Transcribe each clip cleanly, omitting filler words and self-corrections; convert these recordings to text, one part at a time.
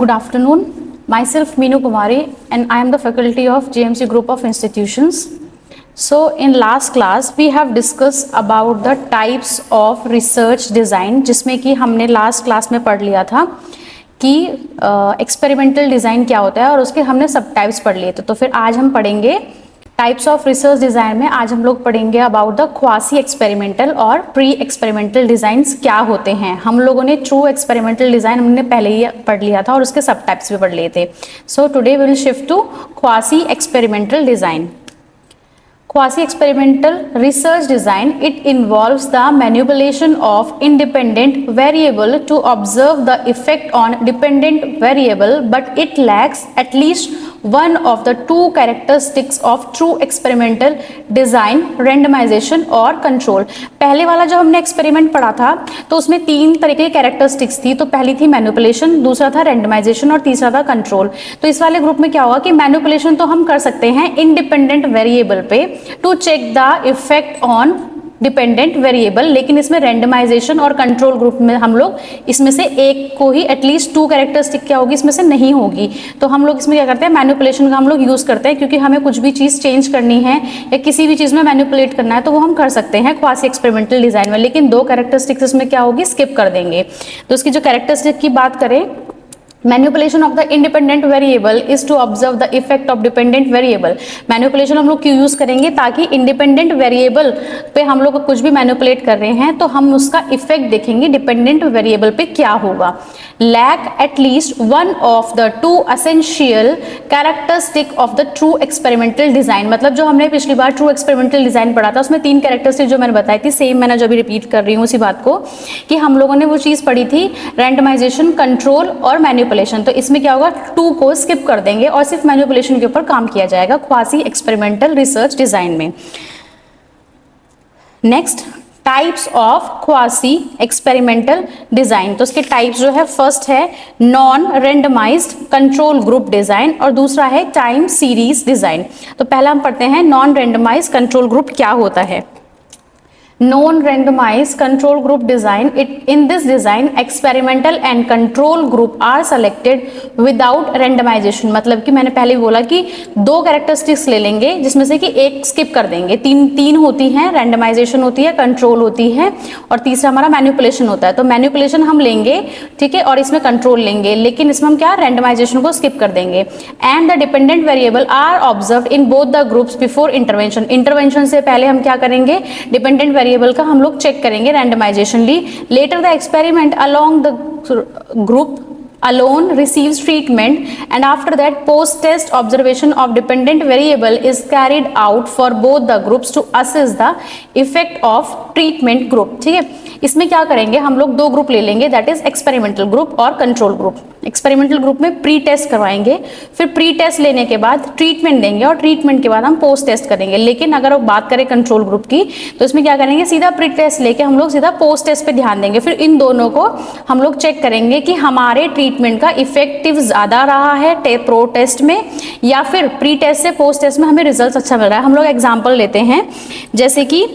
Good afternoon. Myself Meenu Kumari and I am the faculty of JMC Group of Institutions. So in last class we have discussed about the types of research design, जिसमें कि हमने last class में पढ़ लिया था कि experimental design क्या होता है और उसके हमने सब टाइप्स पढ़ लिए थे। तो फिर आज हम पढ़ेंगे टाइप्स ऑफ रिसर्च डिज़ाइन में आज हम लोग पढ़ेंगे अबाउट द क्वासी एक्सपेरिमेंटल और प्री एक्सपेरिमेंटल डिज़ाइंस क्या होते हैं। हम लोगों ने ट्रू एक्सपेरिमेंटल डिज़ाइन हमने पहले ही पढ़ लिया था और उसके सब टाइप्स भी पढ़ लिए थे। So today we will shift to quasi experimental design. Quasi-experimental research design, it involves the manipulation of independent variable to observe the effect on dependent variable, but it lacks at least one of the two characteristics of true experimental design, randomization और control। पहले वाला जो हमने experiment पढ़ा था तो उसमें तीन तरह की कैरेक्टरिस्टिक्स थी। तो पहली थी मैनिपुलेशन, दूसरा था रैंडमाइजेशन और तीसरा था कंट्रोल। तो इस वाले ग्रुप में क्या होगा कि मैनिपुलेशन तो हम कर सकते हैं इंडिपेंडेंट वेरिएबल पे to check the effect on dependent variable, लेकिन इसमें रैंडमाइजेशन और कंट्रोल ग्रुप में हम लोग इसमें से एक को ही एटलीस्ट टू कैरेक्टरिस्टिक क्या होगी इसमें से नहीं होगी। तो हम लोग इसमें क्या करते हैं, मैनिपुलेशन का हम लोग यूज करते हैं क्योंकि हमें कुछ भी चीज चेंज करनी है या किसी भी चीज में मैनिपुलेट करना है तो वो हम कर सकते हैं क्वासी एक्सपेरिमेंटल डिजाइन में, लेकिन दो कैरेक्टरिस्टिक्स इसमें क्या होगी स्किप कर देंगे। तो इसकी जो कैरेक्टरिस्टिक की बात करें, manipulation of the independent variable is to observe the effect of dependent variable. Manipulation हम लोग क्यों यूज करेंगे, ताकि इंडिपेंडेंट वेरिएबल पे हम लोग कुछ भी मैनिपुलेट कर रहे हैं तो हम उसका इफेक्ट देखेंगे डिपेंडेंट वेरिएबल पे क्या होगा। Lack at least one of the two essential characteristic of the true experimental design, मतलब जो हमने पिछली बार ट्रू एक्सपेरिमेंटल डिजाइन पढ़ा था उसमें तीन कैरेक्टरिस्टिक जो मैंने बताई थी, सेम मैंने जो भी रिपीट कर रही हूँ उसी बात को, कि हम लोगों ने वो चीज पढ़ी थी रैंडमाइजेशन, कंट्रोल और मैनिपुलेशन। तो इसमें क्या होगा, टू को स्किप कर देंगे और सिर्फ मैनिपुलेशन के ऊपर काम किया जाएगा क्वासी एक्सपेरिमेंटल रिसर्च डिजाइन में। Next, types of quasi experimental design. तो उसके टाइप्स जो है, फर्स्ट है non randomised control group design और दूसरा है टाइम सीरीज डिजाइन। तो पहला हम पढ़ते हैं नॉन रेंडमाइज्ड कंट्रोल ग्रुप क्या होता है। Non-randomized control group design, in this design experimental and control group are selected without randomization। मतलब कि मैंने पहले बोला कि दो कैरेक्टरिस्टिक्स ले लेंगे जिसमें से कि एक स्किप कर देंगे। तीन होती हैं, रैंडमाइजेशन होती है, कंट्रोल होती है और तीसरा हमारा मैनिपुलेशन होता है। तो मैनिपुलेशन हम लेंगे, ठीक है, और इसमें कंट्रोल लेंगे, लेकिन इसमें हम क्या रैंडमाइजेशन को स्किप कर देंगे। And the dependent variable are observed in both the groups before intervention. Intervention से पहले हम क्या करेंगे, डिपेंडेंट वेरिएबल का हम लोग चेक करेंगे रैंडमाइजेशनली। Later the experiment along the group alone receives treatment and after that post test observation of dependent variable is carried out for both the groups to assess the effect of treatment group। ठीक है, इसमें क्या करेंगे, हम लोग दो group ले लेंगे, दैट इज एक्सपेरिमेंटल ग्रुप और कंट्रोल ग्रुप। एक्सपेरिमेंटल ग्रुप में प्री टेस्ट करवाएंगे, फिर प्री टेस्ट लेने के बाद ट्रीटमेंट देंगे और ट्रीटमेंट के बाद हम पोस्ट टेस्ट करेंगे। लेकिन अगर बात करें कंट्रोल ग्रुप की तो इसमें क्या करेंगे, सीधा प्री टेस्ट लेके हम लोग सीधा पोस्ट टेस्ट पे ध्यान देंगे। फिर इन दोनों को हम लोग चेक करेंगे कि हमारे ट्रीटमेंट का इफेक्टिव ज्यादा रहा है प्रो टेस्ट में या फिर प्री टेस्ट से पोस्ट टेस्ट में हमें रिजल्ट अच्छा मिल रहा है। हम लोग एग्जांपल लेते हैं, जैसे कि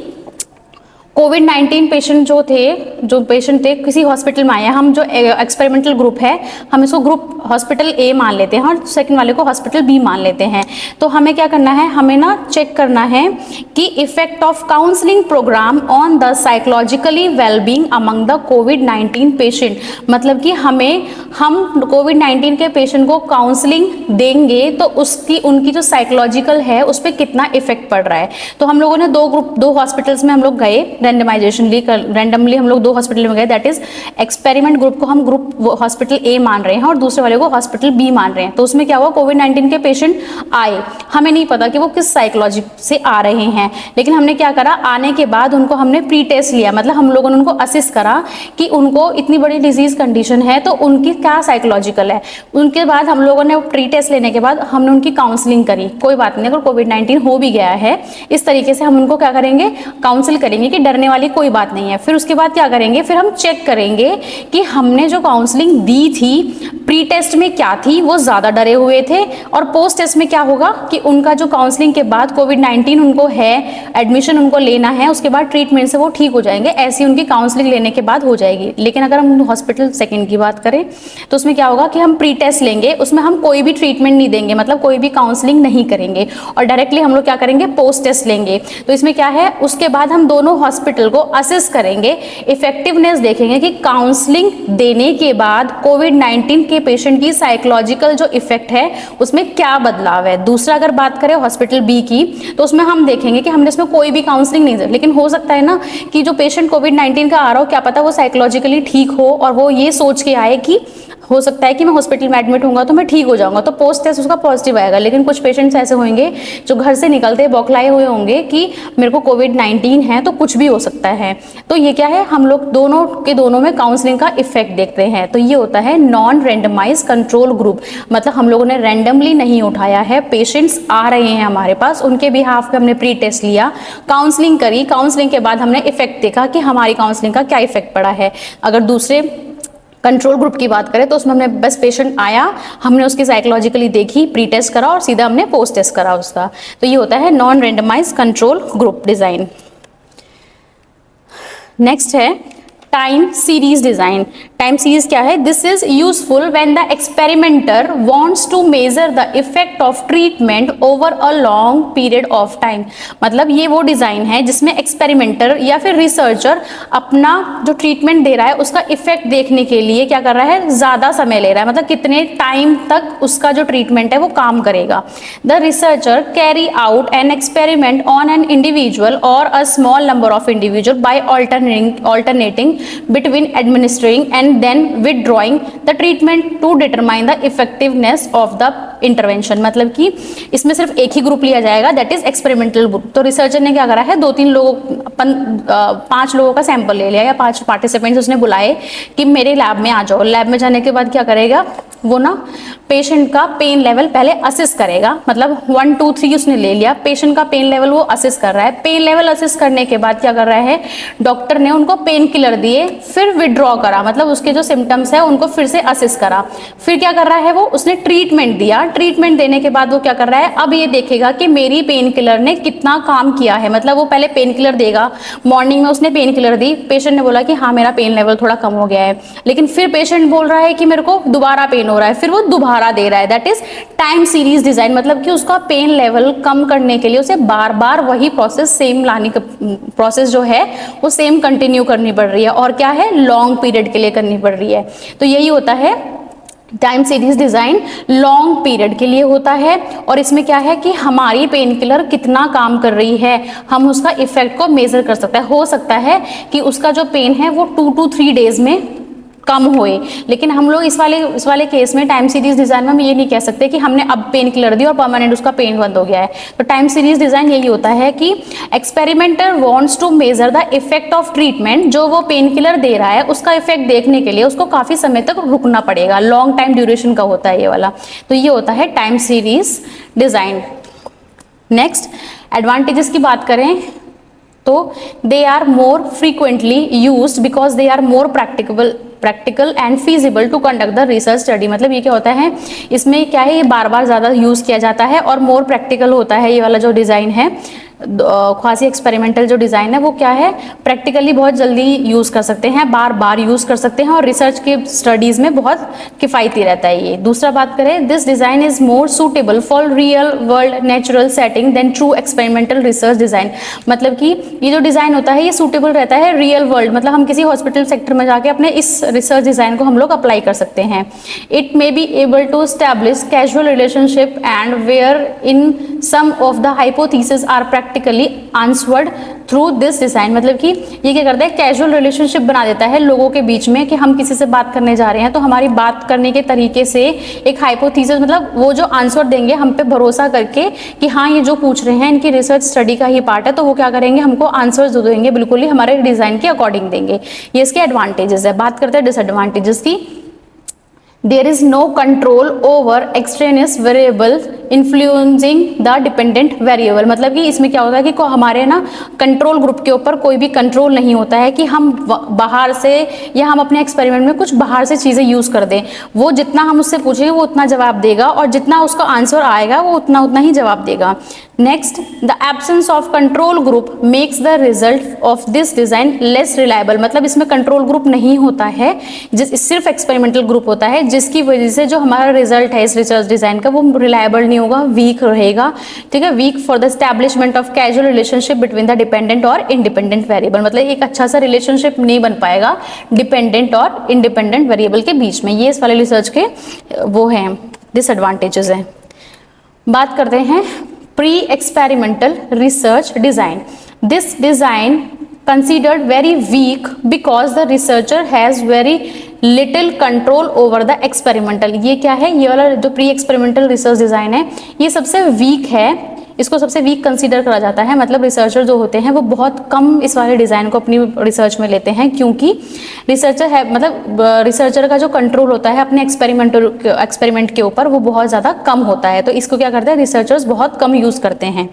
कोविड-19 पेशेंट जो पेशेंट थे किसी हॉस्पिटल में आए हैं, हम जो एक्सपेरिमेंटल ग्रुप है हम इसको ग्रुप हॉस्पिटल ए मान लेते हैं और सेकंड वाले को हॉस्पिटल बी मान लेते हैं। तो हमें क्या करना है, हमें ना चेक करना है कि effect of counselling programme on the psychologically wellbeing among the कोविड-19 पेशेंट। मतलब कि हम कोविड-19 के पेशेंट को काउंसलिंग देंगे तो उनकी जो साइकोलॉजिकल है उस पर कितना इफेक्ट पड़ रहा है। तो हम लोगों ने दो हॉस्पिटल्स में हम लोग गए, रैंडमली हम लोग दो हॉस्पिटल में गए, दैट इज एक्सपेरिमेंट ग्रुप को हम ग्रुप हॉस्पिटल ए मान रहे हैं और दूसरे वाले को हॉस्पिटल बी मान रहे हैं। तो उसमें क्या हुआ, कोविड-19 के पेशेंट आए, हमें नहीं पता कि वो किस साइकोलॉजी से आ रहे हैं, लेकिन हमने क्या करा, आने के बाद उनको हमने प्री टेस्ट लिया, मतलब हम लोगों ने उनको असिस्ट करा कि उनको इतनी बड़ी डिजीज कंडीशन है तो उनकी क्या साइकोलॉजिकल है। उनके बाद हम लोगों ने प्री टेस्ट लेने के बाद हमने उनकी काउंसलिंग करी। कोई बात नहीं, अगर कोविड-19 हो भी गया है, इस तरीके से हम उनको क्या करेंगे, काउंसिल करेंगे कि डरने वाली कोई बात नहीं है। फिर उसके बाद क्या करेंगे, फिर हम चेक करेंगे कि हमने जो काउंसलिंग दी थी प्री टेस्ट में क्या थी, वो ज़्यादा डरे हुए थे, और पोस्ट टेस्ट में क्या होगा कि उनका जो काउंसलिंग के बाद कोविड-19 उनको है, एडमिशन उनको लेना है, उसके बाद ट्रीटमेंट से वो ठीक हो जाएंगे, ऐसी उनकी काउंसलिंग लेने के बाद हो जाएगी। लेकिन अगर हम हॉस्पिटल सेकंड की बात करें तो उसमें क्या होगा कि हम प्री टेस्ट लेंगे, उसमें हम कोई भी ट्रीटमेंट नहीं देंगे, मतलब कोई भी काउंसलिंग नहीं करेंगे, और डायरेक्टली हम लोग क्या करेंगे, पोस्ट टेस्ट लेंगे। तो इसमें क्या है, उसके बाद हम दोनों हॉस्पिटल को असेस करेंगे, इफेक्टिवनेस देखेंगे कि काउंसलिंग देने के बाद कोविड-19 के पेशेंट की साइकोलॉजिकल जो इफेक्ट है उसमें क्या बदलाव है। दूसरा अगर बात करें हॉस्पिटल बी की तो उसमें हम देखेंगे कि हमने इसमें कोई भी काउंसलिंग नहीं दी, लेकिन हो सकता है ना कि जो पेशेंट कोविड-19 का आ रहा हो, क्या पता वो साइकोलॉजिकली ठीक हो और वो ये सोच के आए कि हो सकता है कि मैं हॉस्पिटल में एडमिट होऊंगा तो मैं ठीक हो जाऊंगा, तो पोस्ट टेस्ट उसका पॉजिटिव आएगा। लेकिन कुछ पेशेंट्स ऐसे होंगे जो घर से निकलते बौखलाए हुए होंगे कि मेरे को कोविड-19 है, तो कुछ भी हो सकता है। तो ये क्या है, हम लोग दोनों के दोनों में काउंसलिंग का इफेक्ट देखते हैं। तो ये होता है नॉन रैंडमाइज कंट्रोल ग्रुप, मतलब हम लोगों ने रैंडमली नहीं उठाया है, पेशेंट्स आ रहे हैं हमारे पास, उनके बिहाफ पे हमने प्री टेस्ट लिया, काउंसलिंग करी, काउंसलिंग के बाद हमने इफेक्ट देखा कि हमारी काउंसलिंग का क्या इफेक्ट पड़ा है। अगर दूसरे कंट्रोल ग्रुप की बात करें तो उसमें हमने बस पेशेंट आया, हमने उसकी साइकोलॉजिकली देखी, प्री टेस्ट करा और सीधा हमने पोस्ट टेस्ट करा उसका। तो ये होता है non randomised control group design. Next है time series design. Time series क्या है, this is useful when the experimenter wants to measure the effect of treatment over a long period of time. मतलब ये वो डिजाइन है जिसमें experimenter या फिर रिसर्चर अपना जो ट्रीटमेंट दे रहा है उसका इफेक्ट देखने के लिए क्या कर रहा है, ज्यादा समय ले रहा है, मतलब कितने टाइम तक उसका जो ट्रीटमेंट है वो काम करेगा। The researcher carry out an experiment on an individual और a small number of individual by alternating between administering and then withdrawing the treatment to determine the effectiveness of the intervention। मतलब कि इसमें सिर्फ एक ही ग्रुप लिया जाएगा, that is experimental group. तो researcher ने क्या करा है, 2-3 लोगों 5 लोगों का सैंपल ले लिया या 5 पार्टिसिपेंट्स उसने बुलाए कि मेरे लैब में आ जाओ। लैब में जाने के बाद क्या करेगा वो ना, पेशेंट का पेन लेवल पहले असेस करेगा, मतलब 1 2 3 उसने ले लिया, पेशेंट का पेन लेवल वो असेस कर रहा है। पेन लेवल असेस करने के बाद क्या कर रहा है, डॉक्टर ने उनको पेन किलर दिए, फिर विड्रॉ करा, मतलब उसके जो सिम्टम्स है उनको फिर से असेस करा। फिर क्या कर रहा है वो, उसने ट्रीटमेंट दिया। ट्रीटमेंट देने के बाद वो क्या कर रहा है, अब ये देखेगा कि मेरी पेन किलर ने कितना काम किया है। मतलब वो पहले पेन किलर देगा, मॉर्निंग में उसने पेन किलर दी, पेशेंट ने बोला कि हाँ मेरा पेन लेवल थोड़ा कम हो गया है, लेकिन फिर पेशेंट बोल रहा है कि मेरे को दोबारा पेन हो रहा है, फिर वो दोबारा दे रहा है। That is time series design, मतलब कि उसका पेन लेवल कम करने के लिए उसे बार बार वही प्रोसेस सेम लाने का प्रोसेस जो है वो सेम कंटिन्यू करनी पड़ रही है, और क्या है, लॉन्ग पीरियड के लिए करनी पड़ रही है। तो यही होता है time series design, long period के लिए होता है। और इसमें क्या है कि हमारी पेन किलर कितना काम कर रही है, हम उसका इफेक्ट को मेजर कर सकते हैं। हो सकता है कि उसका जो पेन है वो 2 to 3 डेज में कम होए, लेकिन हम लोग इस वाले केस में टाइम सीरीज डिजाइन में हम ये नहीं कह सकते कि हमने अब पेन किलर दी और परमानेंट उसका पेन बंद हो गया है। तो टाइम सीरीज डिजाइन यही होता है कि experimenter wants to measure the effect of treatment, जो वो पेन किलर दे रहा है उसका इफेक्ट देखने के लिए उसको काफी समय तक रुकना पड़ेगा, लॉन्ग टाइम ड्यूरेशन का होता है ये वाला। तो ये होता है time series design. Next advantages की बात करें तो they are more frequently used because they are more practical and feasible to conduct the research study. मतलब ये क्या होता है, इसमें क्या है, ये बार बार ज़्यादा यूज़ किया जाता है और मोर प्रैक्टिकल होता है। ये वाला जो डिज़ाइन है, ख्वासी एक्सपेरिमेंटल जो डिज़ाइन है वो क्या है, प्रैक्टिकली बहुत जल्दी यूज़ कर सकते हैं, बार बार यूज़ कर सकते हैं और रिसर्च के स्टडीज़ में बहुत किफ़ायती रहता है ये। दूसरा बात करें, this design is more suitable for real world natural setting than true experimental research design. मतलब कि ये जो डिज़ाइन होता है ये सूटेबल रहता है रियल वर्ल्ड, मतलब हम किसी हॉस्पिटल सेक्टर में जाके अपने इस रिसर्च डिज़ाइन को हम लोग अप्लाई कर सकते हैं। It may be able to establish casual relationship and where in some of the hypothesis are practically answered through this design. मतलब कि ये क्या करता है, कैजुअल रिलेशनशिप बना देता है लोगों के बीच में कि हम किसी से बात करने जा रहे हैं तो हमारी बात करने के तरीके से एक हाइपोथेसिस, मतलब वो जो आंसर देंगे हम पे भरोसा करके कि हाँ ये जो पूछ रहे हैं इनकी रिसर्च स्टडी का ही पार्ट है, तो वो क्या करेंगे, हमको आंसर्स देंगे, बिल्कुल ही हमारे डिजाइन के अकॉर्डिंग देंगे। ये इसके एडवांटेजेस है। बात करते हैं डिसएडवांटेजेस की। There is no control over extraneous variable influencing the dependent variable, मतलब कि इसमें क्या होता है कि हमारे ना कंट्रोल ग्रुप के ऊपर कोई भी कंट्रोल नहीं होता है कि हम बाहर से या हम अपने एक्सपेरिमेंट में कुछ बाहर से चीज़ें यूज़ कर दें। वो जितना हम उससे पूछेंगे वो उतना जवाब देगा और जितना उसका आंसर आएगा वो उतना उतना ही जवाब देगा। Next, the absence of control group makes the result of this design less reliable, मतलब इसमें कंट्रोल ग्रुप नहीं होता है, सिर्फ एक्सपेरिमेंटल ग्रुप होता है, जिसकी वजह से जो हमारा रिजल्ट है इस रिसर्च डिजाइन का वो रिलायबल नहीं होगा, वीक रहेगा। ठीक है, weak for the establishment of casual relationship between the dependent और इंडिपेंडेंट वेरिएबल, मतलब एक अच्छा सा रिलेशनशिप नहीं बन पाएगा डिपेंडेंट और इंडिपेंडेंट वेरिएबल के बीच में। ये इस वाले रिसर्च के वो हैं डिसएडवांटेजेस हैं। बात करते हैं pre experimental research design. This design considered very weak because the researcher has very little control over the experimental। ये क्या है, ये वाला जो प्री एक्सपेरिमेंटल रिसर्च डिजाइन है ये सबसे वीक है, इसको सबसे वीक कंसीडर करा जाता है, मतलब रिसर्चर जो होते हैं वो बहुत कम इस वाले डिज़ाइन को अपनी रिसर्च में लेते हैं, क्योंकि रिसर्चर है मतलब रिसर्चर का जो कंट्रोल होता है अपने एक्सपेरिमेंट के ऊपर वो बहुत ज़्यादा कम होता है, तो इसको क्या करते हैं रिसर्चर्स बहुत कम यूज़ करते हैं।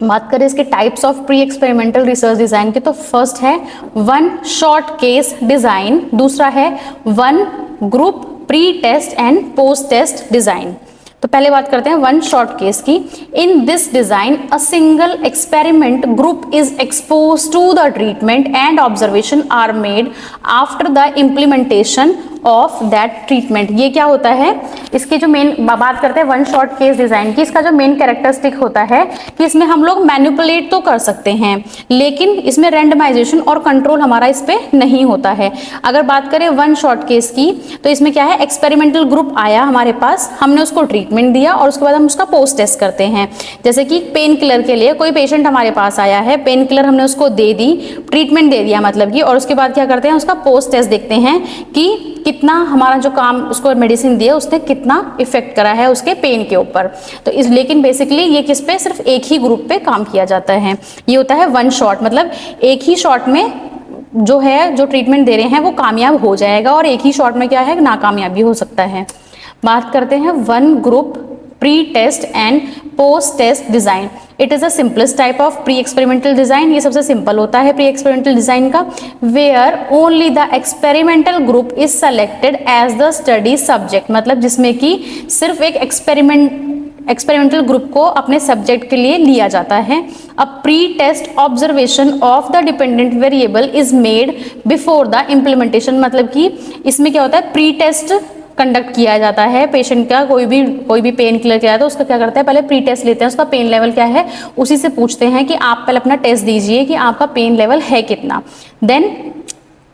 बात करें इसके types of pre experimental research design के, तो फर्स्ट है वन शॉर्ट केस डिजाइन, दूसरा है one group pre test and post test design. तो पहले बात करते हैं वन शॉर्ट केस की। In this design a single experiment group is expose to the treatment and observation are made after the implementation of that treatment. ये क्या होता है, इसकी जो मेन बात करते हैं वन शॉर्ट केस डिजाइन की, इसका जो मेन कैरेक्टरिस्टिक होता है कि इसमें हम लोग मैनिपुलेट तो कर सकते हैं लेकिन इसमें रैंडमाइजेशन और कंट्रोल हमारा इस पे नहीं होता है। अगर बात करें वन शॉर्ट केस की तो इसमें क्या है, एक्सपेरिमेंटल ग्रुप आया हमारे पास, हमने उसको ट्रीटमेंट दिया और उसके बाद हम उसका पोस्ट टेस्ट करते हैं। जैसे कि पेन किलर के लिए कोई पेशेंट हमारे पास आया है, पेन किलर हमने उसको दे दी, ट्रीटमेंट दे दिया मतलब कि, और उसके बाद क्या करते हैं उसका पोस्ट टेस्ट देखते हैं कि कितना हमारा जो काम उसको मेडिसिन दिया उसने कितना इफेक्ट करा है उसके पेन के ऊपर। तो इस लेकिन बेसिकली ये किस पे, सिर्फ एक ही ग्रुप पे काम किया जाता है। ये होता है वन शॉट, मतलब एक ही शॉट में जो है जो ट्रीटमेंट दे रहे हैं वो कामयाब हो जाएगा और एक ही शॉट में क्या है नाकामयाबी हो सकता है। बात करते हैं one group pre test and post test design. It is a simplest type of pre experimental design. ये सबसे सिंपल होता है प्री एक्सपेरिमेंटल डिजाइन का। Where only the experimental group is selected as the study subject, मतलब जिसमें कि सिर्फ एक एक्सपेरिमेंटल ग्रुप को अपने सब्जेक्ट के लिए लिया जाता है। A pre test observation of the dependent variable is made before the implementation, मतलब कि इसमें क्या होता है प्री टेस्ट कंडक्ट किया जाता है पेशेंट का, कोई भी पेन किलर किया जाता है उसका क्या करता है पहले प्री टेस्ट लेते हैं, उसका पेन लेवल क्या है उसी से पूछते हैं कि आप पहले अपना टेस्ट दीजिए कि आपका पेन लेवल है कितना। Then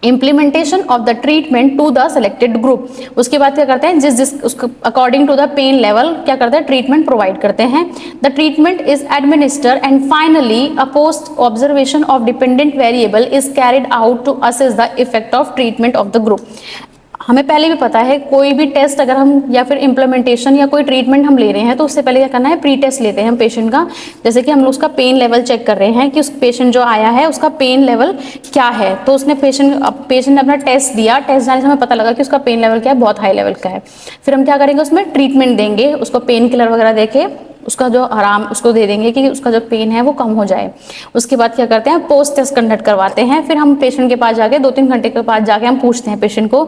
implementation of the treatment to the selected group, उसके बाद क्या करते हैं जिस उसको according to the pain level क्या करते हैं ट्रीटमेंट प्रोवाइड करते हैं। The treatment is administer and finally a post observation of dependent variable is carried out to assess the effect of treatment of the group. हमें पहले भी पता है कोई भी टेस्ट अगर हम या फिर इम्प्लीमेंटेशन या कोई ट्रीटमेंट हम ले रहे हैं तो उससे पहले क्या करना है प्री टेस्ट लेते हैं हम पेशेंट का। जैसे कि हम लोग उसका पेन लेवल चेक कर रहे हैं कि उस पेशेंट जो आया है उसका पेन लेवल क्या है, तो उसने पेशेंट ने अपना टेस्ट दिया, टेस्ट जाने से हमें पता लगा कि उसका पेन लेवल क्या है, बहुत हाई लेवल का है। फिर हम क्या करेंगे उसमें ट्रीटमेंट देंगे, उसको पेन किलर वगैरह देके उसका जो आराम उसको दे देंगे कि उसका जो पेन है वो कम हो जाए। उसके बाद क्या करते हैं पोस्ट टेस्ट कंडक्ट करवाते हैं। फिर हम पेशेंट के पास जाके 2-3 घंटे के बाद जाके हम पूछते हैं पेशेंट को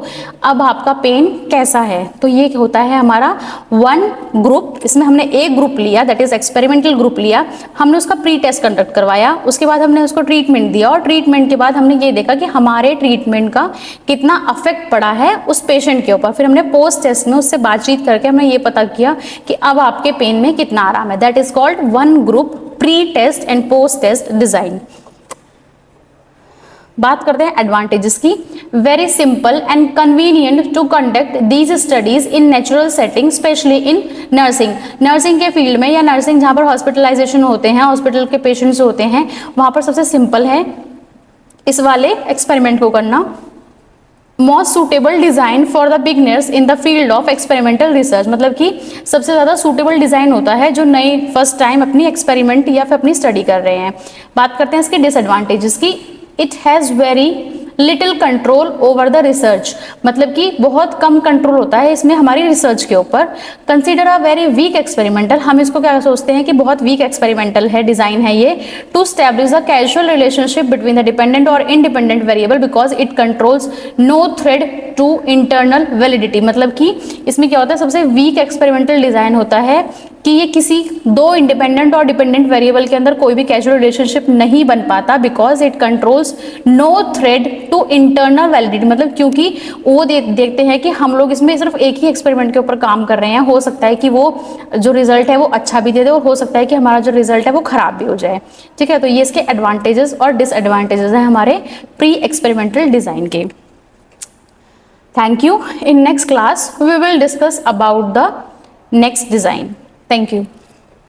अब आपका पेन कैसा है। तो ये होता है हमारा वन ग्रुप, इसमें हमने एक ग्रुप लिया दैट इज एक्सपेरिमेंटल ग्रुप लिया, हमने उसका प्री टेस्ट कंडक्ट करवाया, उसके बाद हमने उसको ट्रीटमेंट दिया और ट्रीटमेंट के बाद हमने ये देखा कि हमारे ट्रीटमेंट का कितना अफेक्ट पड़ा है उस पेशेंट के ऊपर। फिर हमने पोस्ट टेस्ट में उससे बातचीत करके हमने ये पता किया कि अब आपके पेन में कितना आराम है। That is called one group pre test and post test design. बात करते हैं एडवांटेजेस की। Very simple and convenient to conduct these studies in natural setting specially in nursing के फील्ड में या नर्सिंग जहां पर हॉस्पिटलाइजेशन होते हैं, हॉस्पिटल के पेशेंट्स होते हैं, वहां पर सबसे सिंपल है इस वाले एक्सपेरिमेंट को करना। Most suitable design for the beginners in the field of experimental research, मतलब कि सबसे ज्यादा सुटेबल डिजाइन होता है जो नई फर्स्ट टाइम अपनी एक्सपेरिमेंट या फिर अपनी स्टडी कर रहे हैं। बात करते हैं इसके डिसएडवांटेजेस की। It has very little control over the research, मतलब कि बहुत कम कंट्रोल होता है इसमें हमारी रिसर्च के ऊपर। Consider a very weak experimental, हम इसको क्या सोचते हैं कि बहुत वीक एक्सपेरिमेंटल है, डिजाइन है ये। To establish a casual relationship between the dependent और independent variable because it controls no threat to internal validity, मतलब कि इसमें क्या होता है, सबसे वीक एक्सपेरिमेंटल डिजाइन होता है कि ये किसी दो इंडिपेंडेंट और डिपेंडेंट वेरिएबल के अंदर कोई भी कैजुअल रिलेशनशिप नहीं बन पाता, because it controls no threat to internal validity, मतलब क्योंकि वो देखते हैं कि हम लोग इसमें सिर्फ एक ही एक्सपेरिमेंट के ऊपर काम कर रहे हैं, हो सकता है कि वो जो रिजल्ट है वो अच्छा भी दे दे और हो सकता है कि हमारा जो रिजल्ट है वो खराब भी हो जाए। ठीक है, तो ये इसके एडवांटेजेस और डिसएडवांटेजेस हैं हमारे प्री एक्सपेरिमेंटल डिजाइन के। Thank you. In next class, we will discuss about the next design. Thank you.